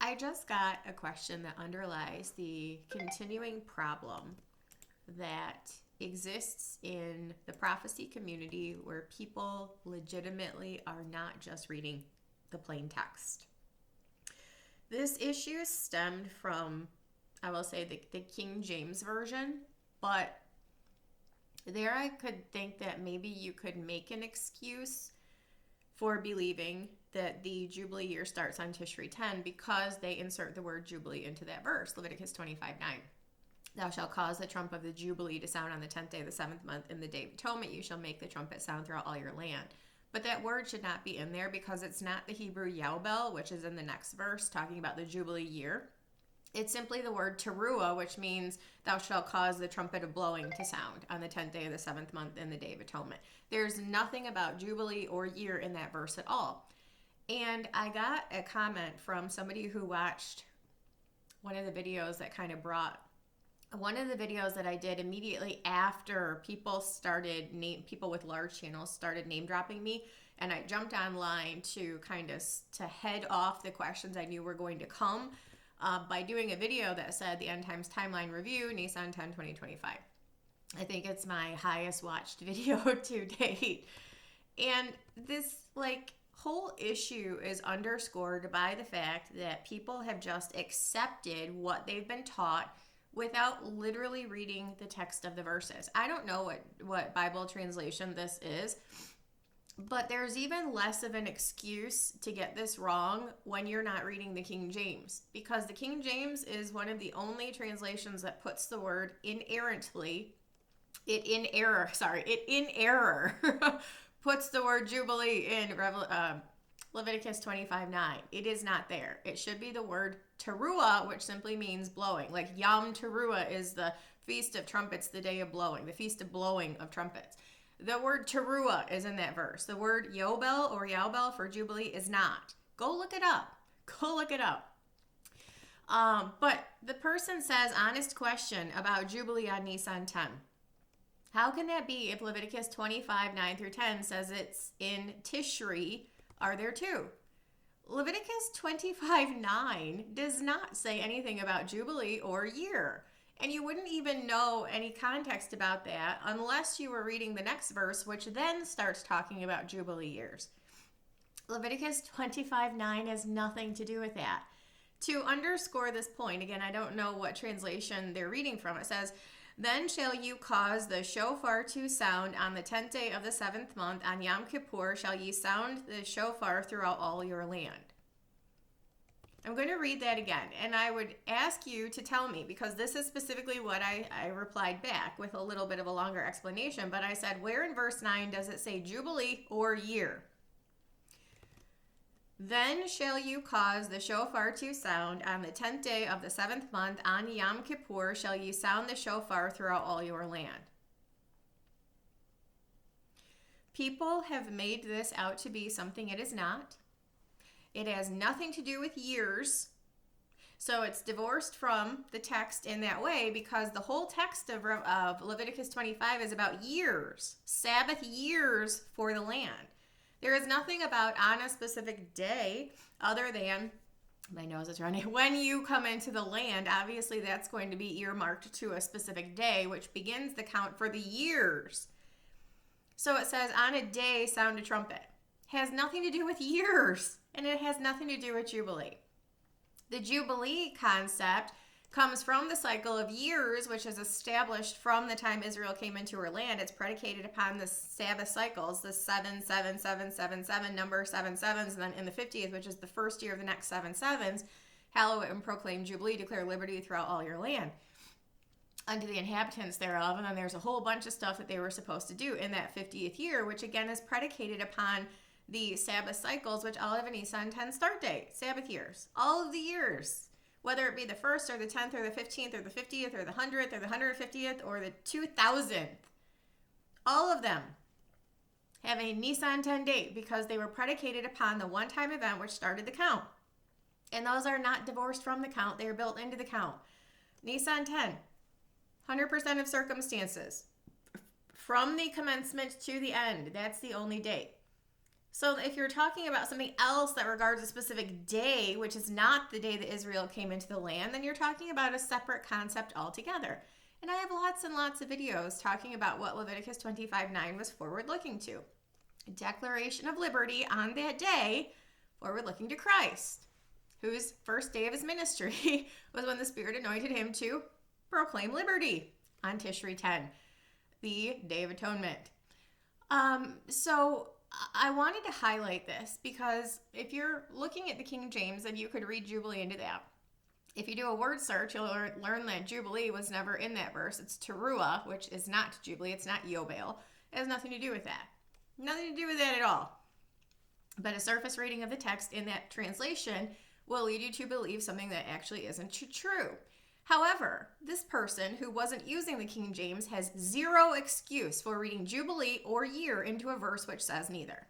I just got a question that underlies the continuing problem that exists in the prophecy community where people legitimately are not just reading the plain text. This issue stemmed from, I will say, the King James Version, but there I could think that maybe you could make an excuse for believing that the Jubilee year starts on Tishri 10 because they insert the word Jubilee into that verse, Leviticus 25:9. Thou shalt cause the trump of the Jubilee to sound on the 10th day of the 7th month in the day of atonement. You shall make the trumpet sound throughout all your land. But that word should not be in there because it's not the Hebrew Yaubel, which is in the next verse, talking about the Jubilee year. It's simply the word teruah, which means thou shalt cause the trumpet of blowing to sound on the 10th day of the 7th month in the day of atonement. There's nothing about Jubilee or year in that verse at all. And I got a comment from somebody who watched one of the videos that kind of brought one of the videos that I did immediately after people with large channels started name dropping me, and I jumped online to kind of to head off the questions I knew were going to come by doing a video that said the End Times Timeline Review, Nissan 10, 2025. I think it's my highest watched video to date. And this whole issue is underscored by the fact that people have just accepted what they've been taught without literally reading the text of the verses. I don't know what Bible translation this is, but there's even less of an excuse to get this wrong when you're not reading the King James, because the King James is one of the only translations that puts the word inerrantly, it in error, puts the word Jubilee in Leviticus 25:9. It is not there. It should be the word teruah, which simply means blowing. Like Yom Teruah is the Feast of Trumpets, the day of blowing, the Feast of Blowing of Trumpets. The word teruah is in that verse. The word Yobel or Yaubel for Jubilee is not. Go look it up. But the person says, honest question about Jubilee on Nissan 10. How can that be if Leviticus 25:9 through 10 says it's in Tishri? Are there two? Leviticus 25:9 does not say anything about Jubilee or year. And you wouldn't even know any context about that unless you were reading the next verse, which then starts talking about Jubilee years. Leviticus 25:9 has nothing to do with that. To underscore this point, again, I don't know what translation they're reading from. It says, then shall you cause the shofar to sound on the 10th day of the 7th month. On Yom Kippur shall ye sound the shofar throughout all your land. I'm going to read that again, and I would ask you to tell me, because this is specifically what I replied back with a little bit of a longer explanation, but I said, where in verse 9 does it say Jubilee or year? Then shall you cause the shofar to sound on the 10th day of the 7th month. On Yom Kippur shall you sound the shofar throughout all your land. People have made this out to be something it is not. It has nothing to do with years. So it's divorced from the text in that way, because the whole text of Leviticus 25 is about years, Sabbath years for the land. There is nothing about on a specific day other than, my nose is running, when you come into the land. Obviously that's going to be earmarked to a specific day, which begins the count for the years. So it says on a day sound a trumpet. Has nothing to do with years, and it has nothing to do with Jubilee. The Jubilee concept comes from the cycle of years, which is established from the time Israel came into her land. It's predicated upon the Sabbath cycles, the 7, 7, 7, 7, 7, number 7 sevens, and then in the 50th, which is the first year of the next 7 sevens, hallow it and proclaim Jubilee, declare liberty throughout all your land unto the inhabitants thereof. And then there's a whole bunch of stuff that they were supposed to do in that 50th year, which again is predicated upon the Sabbath cycles, which all have a Nissan 10 start date, Sabbath years, all of the years, whether it be the 1st or the 10th or the 15th or the 50th or the 100th or the 150th or the 2000th, all of them have a Nissan 10 date because they were predicated upon the one-time event which started the count. And those are not divorced from the count. They are built into the count. Nissan 10, 100% of circumstances. From the commencement to the end, that's the only date. So if you're talking about something else that regards a specific day, which is not the day that Israel came into the land, then you're talking about a separate concept altogether. And I have lots and lots of videos talking about what Leviticus 25:9 was forward looking to. A declaration of liberty on that day, forward looking to Christ, whose first day of his ministry was when the Spirit anointed him to proclaim liberty on Tishri 10, the Day of Atonement. So I wanted to highlight this because if you're looking at the King James, then you could read Jubilee into that. If you do a word search, you'll learn that Jubilee was never in that verse. It's Teruah, which is not Jubilee. It's not Yobel. It has nothing to do with that. Nothing to do with that at all. But a surface reading of the text in that translation will lead you to believe something that actually isn't true. However, this person who wasn't using the King James has zero excuse for reading Jubilee or year into a verse which says neither.